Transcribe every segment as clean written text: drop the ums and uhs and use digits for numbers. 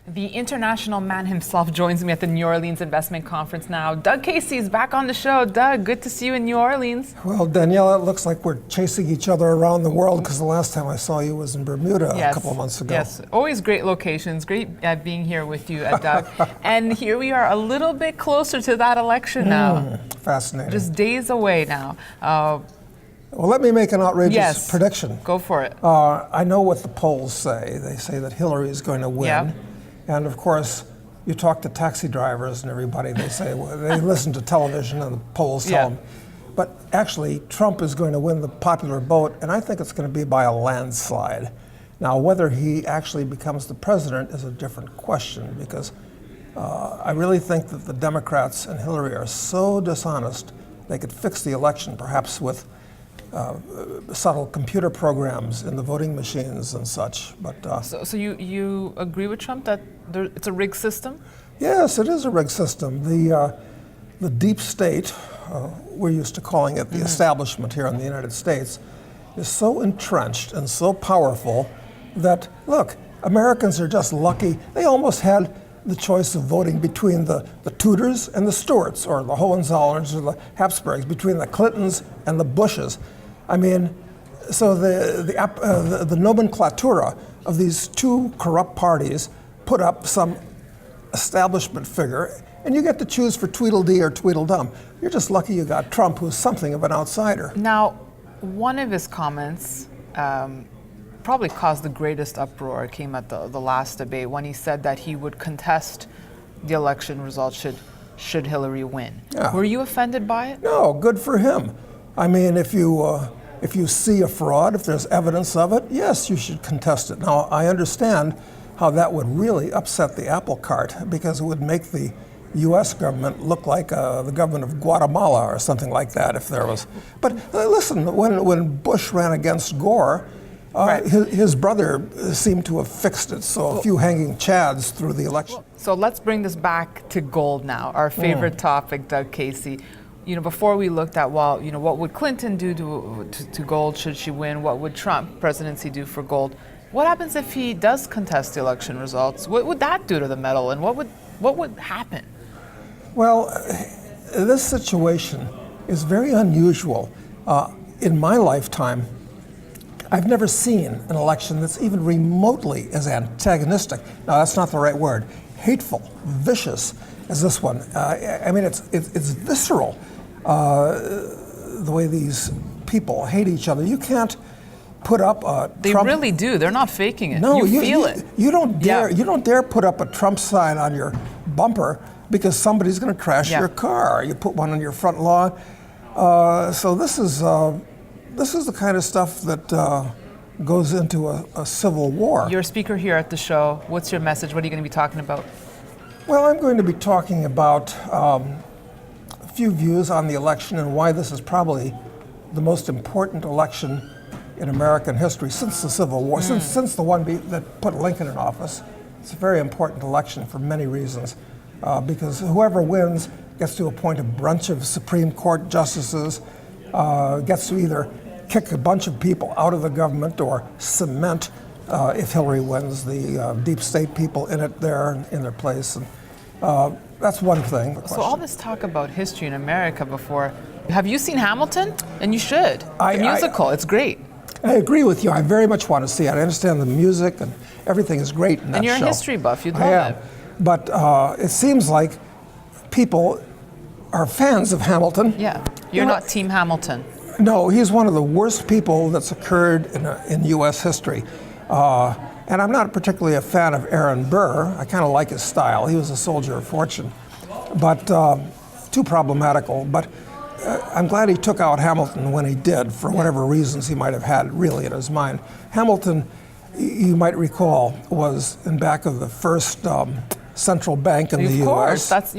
The international man himself joins me at the New Orleans Investment Conference now. Doug Casey is back on the show. Doug, good to see you in New Orleans. Well, Daniela, it looks like we're chasing each other around the world because the last time I saw you was in Bermuda a couple of months ago. Yes, always great locations. Great being here with you, Doug. And here we are a little bit closer to that election now. Fascinating. Just days away now. Well, let me make an outrageous prediction. Go for it. I know what the polls say. They say that Hillary is going to win. Yep. And of course, you talk to taxi drivers and everybody, they say, well, they listen to television and the polls tell them. But actually, Trump is going to win the popular vote, and I think it's going to be by a landslide. Now, whether he actually becomes the president is a different question, because I really think that the Democrats and Hillary are so dishonest, they could fix the election perhaps with subtle computer programs in the voting machines and such. But so you agree with Trump that it's a rigged system? Yes, it is a rigged system. The deep state, we're used to calling it the establishment here in the United States, is so entrenched and so powerful that, look, Americans are just lucky. They almost had the choice of voting between the Tudors and the Stuarts, or the Hohenzollerns or the Habsburgs, between the Clintons and the Bushes. I mean, so the nomenclatura of these two corrupt parties put up some establishment figure, and you get to choose for Tweedledee or Tweedledum. You're just lucky you got Trump, who's something of an outsider. Now, one of his comments probably caused the greatest uproar. It came at the last debate when he said that he would contest the election results should Hillary win. Yeah. Were you offended by it? No, good for him. I mean, if you see a fraud, if there's evidence of it, yes, you should contest it. Now, I understand how that would really upset the apple cart, because it would make the U.S. government look like the government of Guatemala or something like that if there was. But listen, when Bush ran against Gore, his brother seemed to have fixed it, so a few hanging chads through the election. So let's bring this back to gold now, our favorite topic, Doug Casey. You know, before we looked at, well, you know, what would Clinton do to gold should she win? What would Trump presidency do for gold? What happens if he does contest the election results? What would that do to the metal, and what would happen? Well, this situation is very unusual. In my lifetime, I've never seen an election that's even remotely as antagonistic. Now, that's not the right word. Hateful, vicious as this one. I mean, it's visceral. The way these people hate each other. You can't put up a They Trump. really do. They're not faking it. No, you feel it. You don't dare. You don't dare put up a Trump sign on your bumper because somebody's going to crash your car. You put one on your front lawn. So this is the kind of stuff that goes into a civil war. You're a speaker here at the show. What's your message? What are you going to be talking about? Well, I'm going to be talking about a few views on the election and why this is probably the most important election in American history since the Civil War, since the one that put Lincoln in office. It's a very important election for many reasons, because whoever wins gets to appoint a bunch of Supreme Court justices, gets to either kick a bunch of people out of the government or cement, if Hillary wins, the deep state people in their place. And that's one thing. So all this talk about history in America before, have you seen Hamilton? And you should. The musical, it's great. I agree with you. I very much want to see it. I understand the music and everything is great in that show. And you're a history buff. You'd love it. But it seems like people are fans of Hamilton. Yeah. You're not Team Hamilton. No, he's one of the worst people that's occurred in U.S. history. And I'm not particularly a fan of Aaron Burr. I kind of like his style. He was a soldier of fortune, but too problematical. But I'm glad he took out Hamilton when he did, for whatever reasons he might have had really in his mind. Hamilton, you might recall, was in back of the first central bank in the U.S. Of course, that's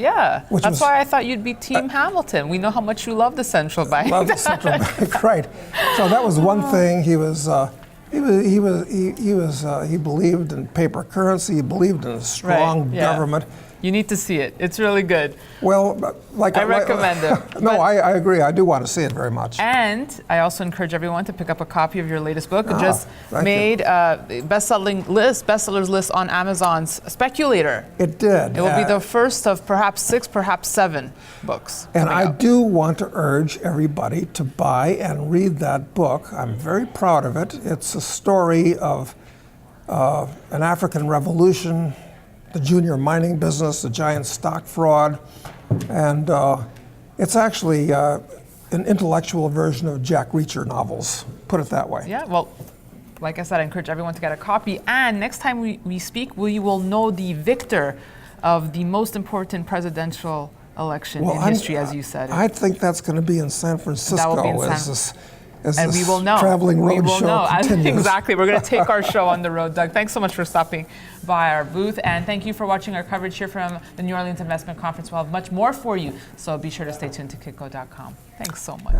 why I thought you'd be Team Hamilton. We know how much you love the central bank. Love the central bank, right? So that was one thing. He believed in paper currency. He believed in a strong government. You need to see it. It's really good. Well, like I recommend it. No, I agree. I do want to see it very much. And I also encourage everyone to pick up a copy of your latest book. It just thank made bestsellers list on Amazon's Speculator. It did. It will be the first of perhaps 6, perhaps 7 books. And I do want to urge everybody to buy and read that book. I'm very proud of it. It's a story of an African revolution, the junior mining business, the giant stock fraud, and it's actually an intellectual version of Jack Reacher novels, put it that way. Yeah, well, like I said, I encourage everyone to get a copy. And next time we speak, we will know the victor of the most important presidential election in history, as you said. I think that's going to be in San Francisco. That will be in and we will know. Traveling road show continues. Exactly. We're going to take our show on the road. Doug, thanks so much for stopping by our booth. And thank you for watching our coverage here from the New Orleans Investment Conference. We'll have much more for you. So be sure to stay tuned to kitco.com. Thanks so much.